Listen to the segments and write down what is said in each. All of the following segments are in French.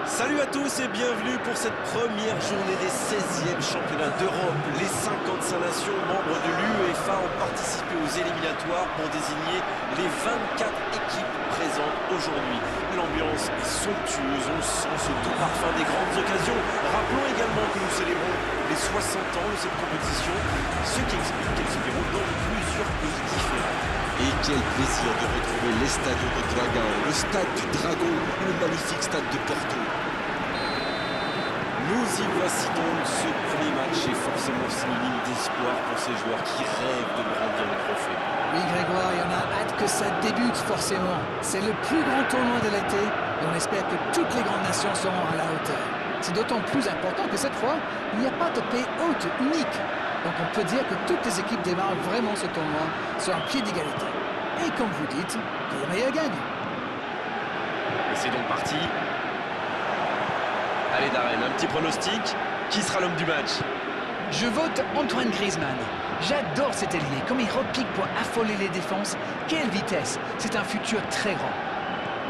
Salut à tous et bienvenue pour cette première journée des 16e championnats d'Europe. Les 55 nations membres de l'UEFA ont participé aux éliminatoires pour désigner les 24 équipes présentes aujourd'hui. L'ambiance est somptueuse, on sent ce doux parfum des grandes occasions. Rappelons également que nous célébrons les 60 ans de cette compétition, ce qui explique qu'elle se déroule dans plusieurs pays différents. Et quel plaisir de retrouver l'Estadio de Dragão, le stade du Dragon, le magnifique stade de Porto. Nous y voici donc, ce premier match est forcément synonyme d'espoir pour ces joueurs qui rêvent de brandir le trophée. Oui Grégoire, il y en a hâte que ça débute forcément. C'est le plus grand tournoi de l'été et on espère que toutes les grandes nations seront à la hauteur. C'est d'autant plus important que cette fois, il n'y a pas de pays hôte unique. Donc on peut dire que toutes les équipes démarrent vraiment ce tournoi sur un pied d'égalité. Et comme vous dites, que le meilleur gagne. Et c'est donc parti. Allez Darren, un petit pronostic. Qui sera l'homme du match? Je vote Antoine Griezmann. J'adore cet ailier, comme il repique pour affoler les défenses. Quelle vitesse! C'est un futur très grand.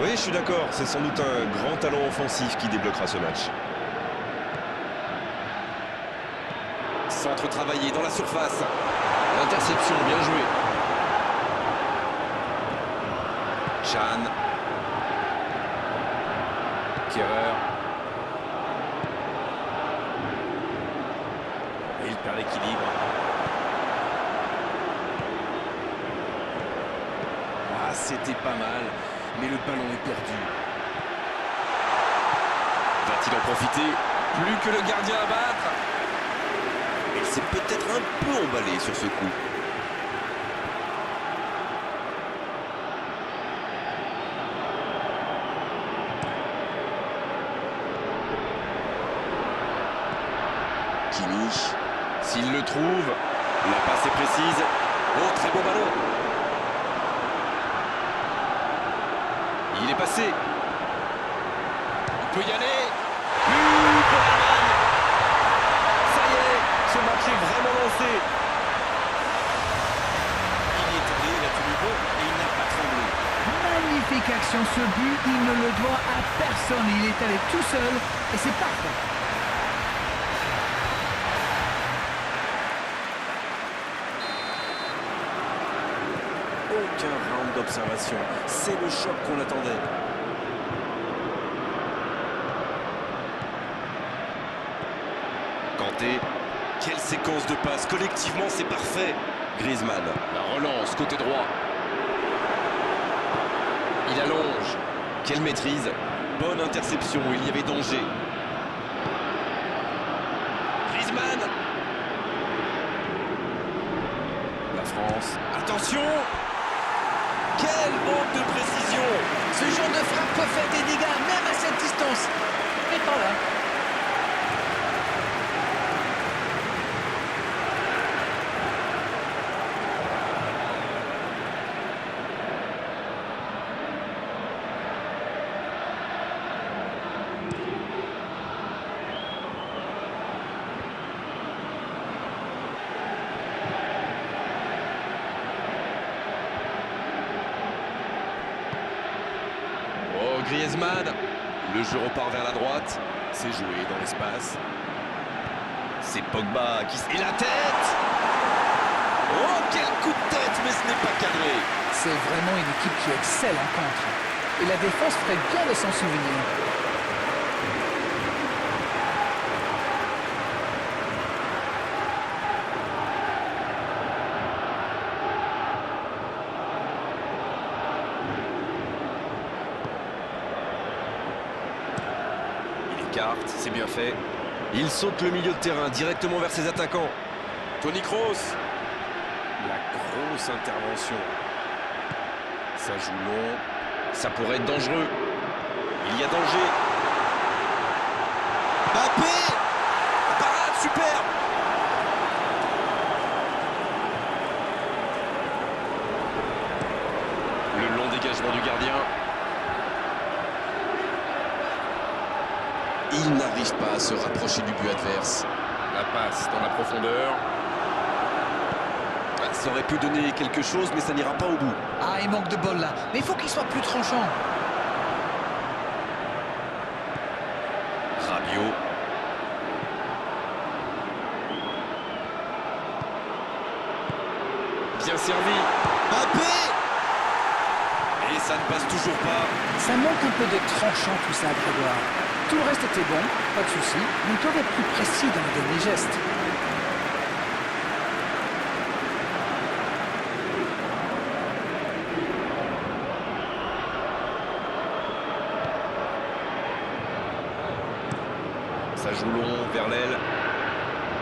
Oui, je suis d'accord. C'est sans doute un grand talent offensif qui débloquera ce match. Centre travaillé dans la surface. L'interception, bien joué. Chan. Kerrer. Et il perd l'équilibre. Ah, c'était pas mal, mais le ballon est perdu. Va-t-il en profiter? Plus que le gardien à battre. Il s'est peut-être un peu emballé sur ce coup. Kimi, s'il le trouve, la passe est précise. Oh, très beau ballon. Il est passé. Il peut y aller. Pour Allemagne. Ça y est, ce match est vraiment lancé. Il est allé, il a tenu bon et il n'a pas tremblé. Magnifique action, ce but, il ne le doit à personne. Il est allé tout seul et c'est parfait. Aucun round d'observation. C'est le choc qu'on attendait. Kanté. Quelle séquence de passes. Collectivement, c'est parfait. Griezmann. La relance, côté droit. Il allonge. Quelle maîtrise. Bonne interception. Il y avait danger. Griezmann. La France. Attention! Quel manque de précision! Ce genre de frappe peut faire des dégâts, même à cette distance. Mais pas là. Griezmann, le jeu repart vers la droite, c'est joué dans l'espace. C'est Pogba qui... Et la tête! Oh, quel coup de tête, mais ce n'est pas cadré. C'est vraiment une équipe qui excelle en contre. Et la défense ferait bien de s'en souvenir. C'est bien fait. Il saute le milieu de terrain directement vers ses attaquants. Toni Kroos. La grosse intervention. Ça joue long. Ça pourrait être dangereux. Il y a danger. Mbappé. Parade, superbe. Le long dégagement du gardien. Il n'arrive pas à se rapprocher du but adverse. La passe dans la profondeur. Ça aurait pu donner quelque chose, mais ça n'ira pas au bout. Ah, il manque de bol là. Mais il faut qu'il soit plus tranchant. Rabiot. Bien servi. Mbappé. Et ça ne passe toujours pas. Ça manque un peu de tranchant tout ça, Grégoire. Tout le reste était bon, pas de souci, mais il doit être plus précis dans le dernier geste. Ça joue long vers l'aile.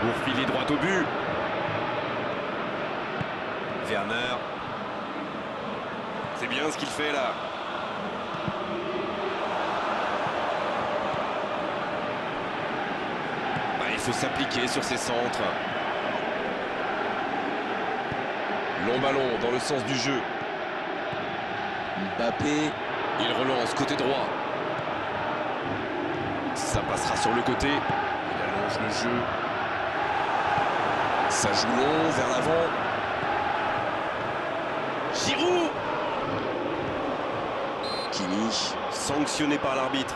Pour filer droit au but. Werner. C'est bien ce qu'il fait là. Il faut s'appliquer sur ses centres. Long ballon dans le sens du jeu. Mbappé. Il relance côté droit. Ça passera sur le côté. Il allonge le jeu. Ça joue long vers l'avant. Giroud. Kimi. Sanctionné par l'arbitre.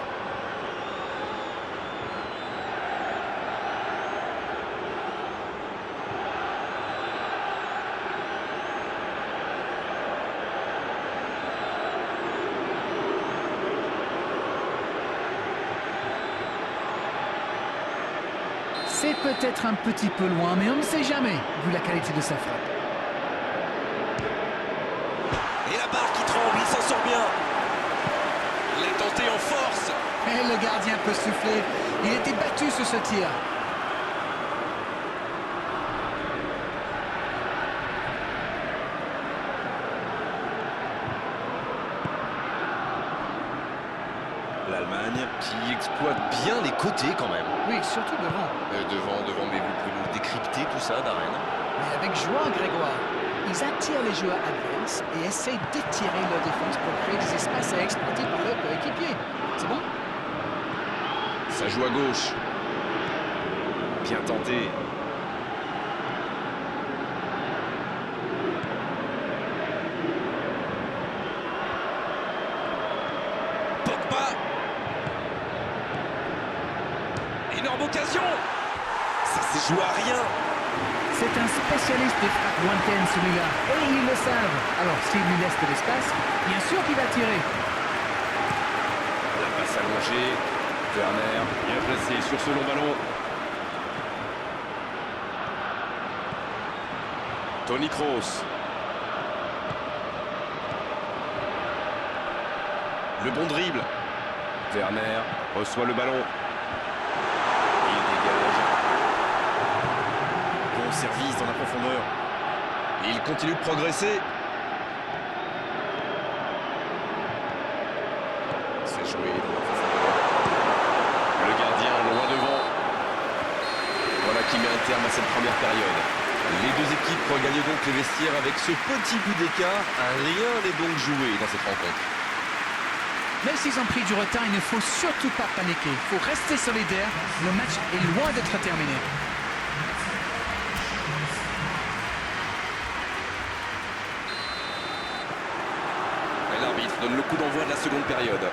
C'est peut-être un petit peu loin, mais on ne sait jamais, vu la qualité de sa frappe. Et la barre qui tremble, il s'en sort bien. Il a tenté en force. Et le gardien peut souffler. Il était battu sur ce tir. L'Allemagne qui exploite bien les côtés quand même. Oui, surtout devant. Devant, mais vous pouvez nous décrypter tout ça, Darren? Mais avec joie, Grégoire. Ils attirent les joueurs adverses et essayent d'étirer leur défense pour créer des espaces à exploiter par leurs coéquipiers. C'est bon? Ça joue à gauche. Bien tenté. Pogba. Énorme occasion. Ça s'est joué à rien. C'est un spécialiste des frappes lointaines, celui-là. Et ils le savent. Alors, s'il lui laisse de l'espace, bien sûr qu'il va tirer. La passe allongée. Werner, bien placé sur ce long ballon. Toni Kroos. Le bon dribble. Werner reçoit le ballon. Il dégage. Bon service dans la profondeur. Et il continue de progresser. C'est joué dans la profondeur. Le gardien loin devant. Voilà qui met un terme à cette première période. Les deux équipes regagnent donc les vestiaires avec ce petit but d'écart. Rien n'est donc joué dans cette rencontre. Même s'ils ont pris du retard, il ne faut surtout pas paniquer. Il faut rester solidaire. Le match est loin d'être terminé. Et l'arbitre donne le coup d'envoi de la seconde période.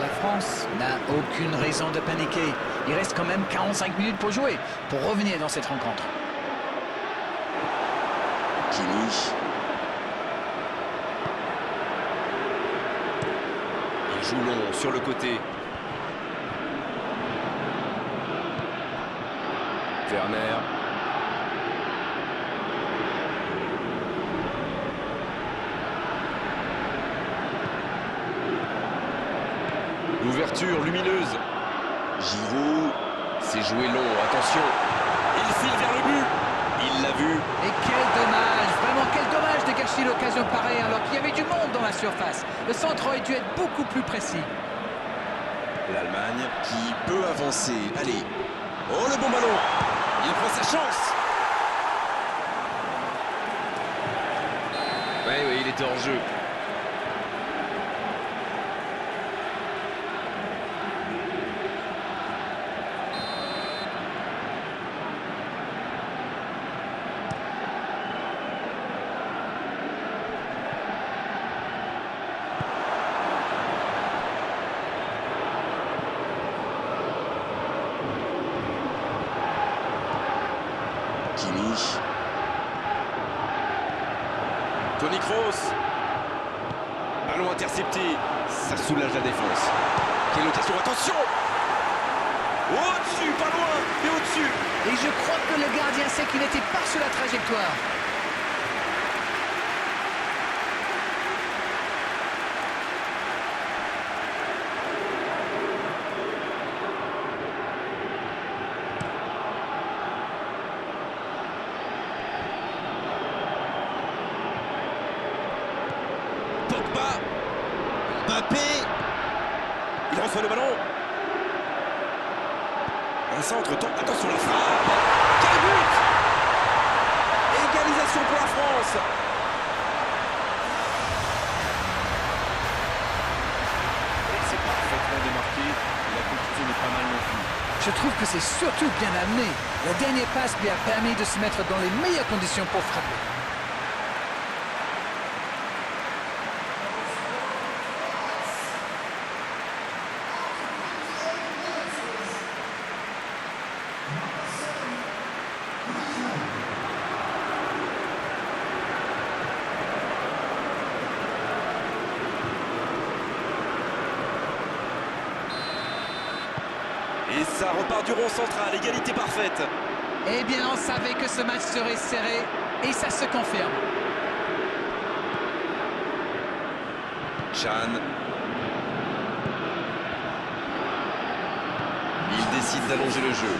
La France n'a aucune raison de paniquer. Il reste quand même 45 minutes pour jouer, pour revenir dans cette rencontre. Kimi. Il joue long sur le côté. Werner. L'ouverture lumineuse. Giroud. C'est joué long, attention. Il file vers le but. Il l'a vu. Et quel dommage, vraiment quel dommage de gâcher l'occasion pareille alors qu'il y avait du monde dans la surface. Le centre aurait dû être beaucoup plus précis. L'Allemagne. Qui peut avancer. Allez. Oh, le bon ballon. Il prend sa chance. Oui, il était hors jeu. Hakimi. Toni Kroos. Ballon intercepté. Ça soulage la défense. Quelle occasion, attention! Au-dessus, pas loin, mais au-dessus. Et je crois que le gardien sait qu'il n'était pas sur la trajectoire. Pogba. Mbappé. Il reçoit le ballon. Un centre, attention la frappe. Quel but! Égalisation pour la France. Et c'est parfaitement démarqué. La conclusion n'est pas mal non plus. Je trouve que c'est surtout bien amené. La dernière passe lui a permis de se mettre dans les meilleures conditions pour frapper. Et ça repart du rond central, égalité parfaite. Eh bien, on savait que ce match serait serré et ça se confirme. Chan. Il décide d'allonger le jeu.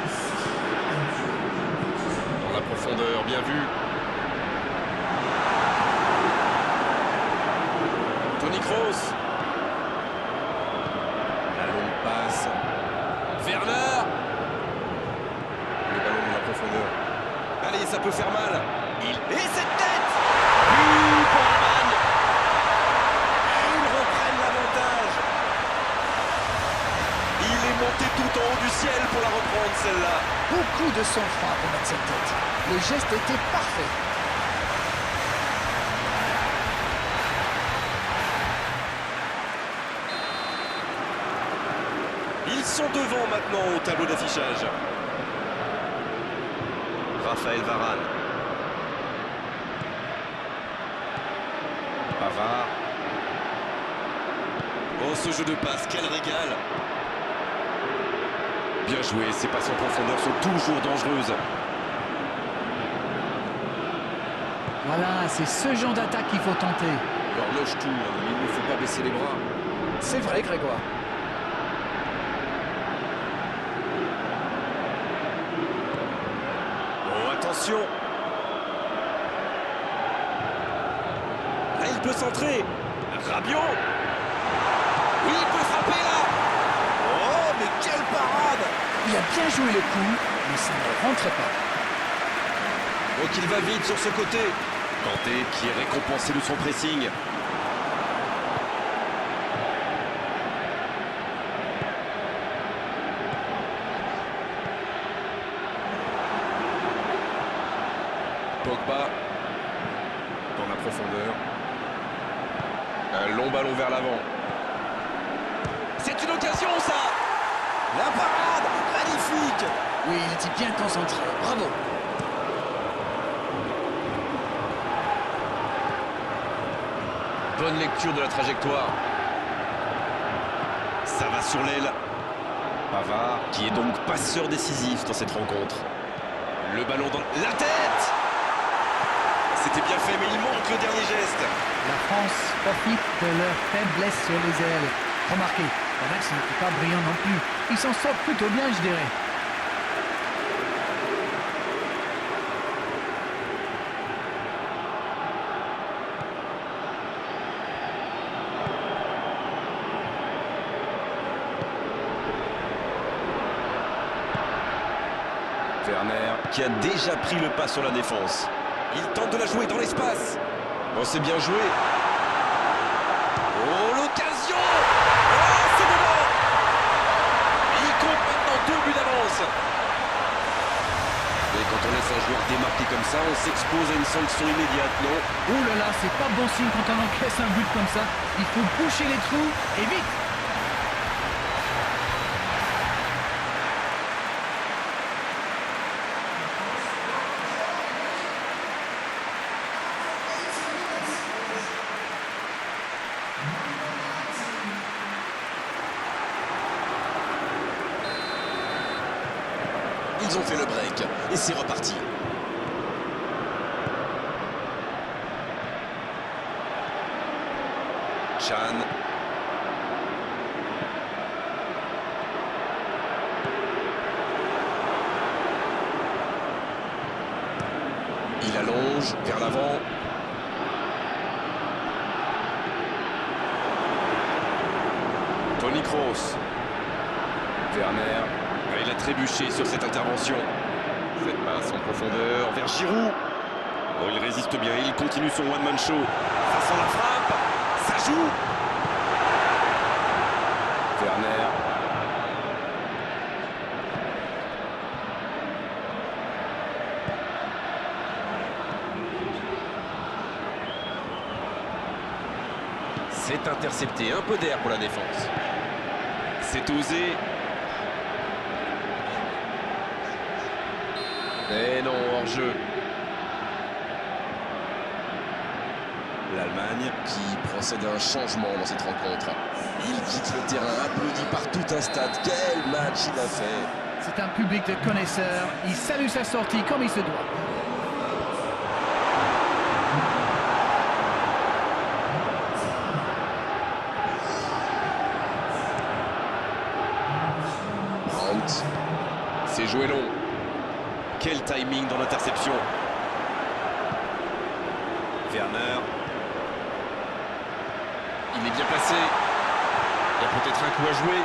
Dans la profondeur, bien vu. Toni Kroos. La longue passe. Werner. Le ballon dans la profondeur. Allez, ça peut faire mal. Et cette tête. But pour Allemagne. Ils reprennent l'avantage. Il est monté tout en haut du ciel pour la reprendre, celle-là. Beaucoup de sang-froid pour mettre cette tête. Le geste était parfait. Ils sont devant maintenant au tableau d'affichage. Raphaël Varane. Pavard. Oh, ce jeu de passe, quel régal! Bien joué, ces passes en profondeur sont toujours dangereuses. Voilà, c'est ce genre d'attaque qu'il faut tenter. L'horloge tourne, il ne faut pas baisser les bras. C'est vrai, Grégoire. Oh, attention! Là, il peut centrer. Rabiot! Oui, il peut frapper là! Oh, mais quelle parade! Il a bien joué le coup, mais ça ne rentrait pas. Donc il va vite sur ce côté. Kanté qui est récompensé de son pressing. Pogba dans la profondeur. Un long ballon vers l'avant. C'est une occasion ça! La parade! Magnifique! Oui, il était bien concentré. Bravo. Bonne lecture de la trajectoire. Ça va sur l'aile. Pavard, qui est donc passeur décisif dans cette rencontre. Le ballon dans la tête. C'était bien fait, mais il manque le dernier geste. La France profite de leur faiblesse sur les ailes. Remarquez, le match n'était pas brillant non plus. Ils s'en sortent plutôt bien, je dirais. Werner, qui a déjà pris le pas sur la défense. Il tente de la jouer dans l'espace. Oh, c'est bien joué. Oh, l'occasion! Oh, c'est dedans! Il compte maintenant 2 buts d'avance. Et quand on laisse un joueur démarquer comme ça, on s'expose à une sanction immédiate, non? Oh là là, c'est pas bon signe quand on encaisse un but comme ça. Il faut boucher les trous et vite. Ils ont fait le break et c'est reparti. Chan. Il allonge vers l'avant. Toni Kroos. Werner. Il a trébuché sur cette intervention. Cette passe en profondeur vers Giroud. Oh, il résiste bien, il continue son one-man show. Ça sent la frappe. Ça joue. Werner. C'est intercepté, un peu d'air pour la défense. C'est osé. Et non, hors-jeu. L'Allemagne. Qui procède à un changement dans cette rencontre. Il quitte le terrain, applaudi par tout un stade. Quel match il a fait! C'est un public de connaisseurs. Il salue sa sortie comme il se doit. Brandt. C'est joué long. Quel timing dans l'interception. Werner. Il est bien placé. Il y a peut-être un coup à jouer.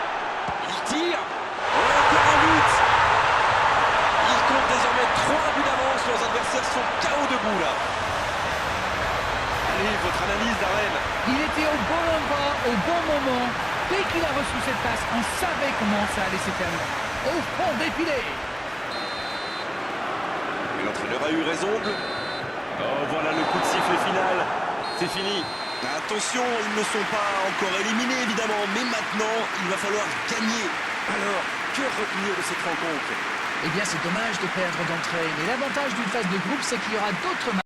Il tire. Encore un but. Il compte désormais 3 buts d'avance. Leurs adversaires sont KO debout là. Allez, votre analyse, Darren. Il était au bon endroit, au bon moment. Dès qu'il a reçu cette passe, on savait comment ça allait se terminer. Au fond défilé. Mais l'entraîneur a eu raison. Oh, voilà le coup de sifflet final. C'est fini. Attention, ils ne sont pas encore éliminés évidemment, mais maintenant, il va falloir gagner. Alors, que retenir de cette rencontre? Eh bien, c'est dommage de perdre d'entrée. Mais l'avantage d'une phase de groupe, c'est qu'il y aura d'autres matchs.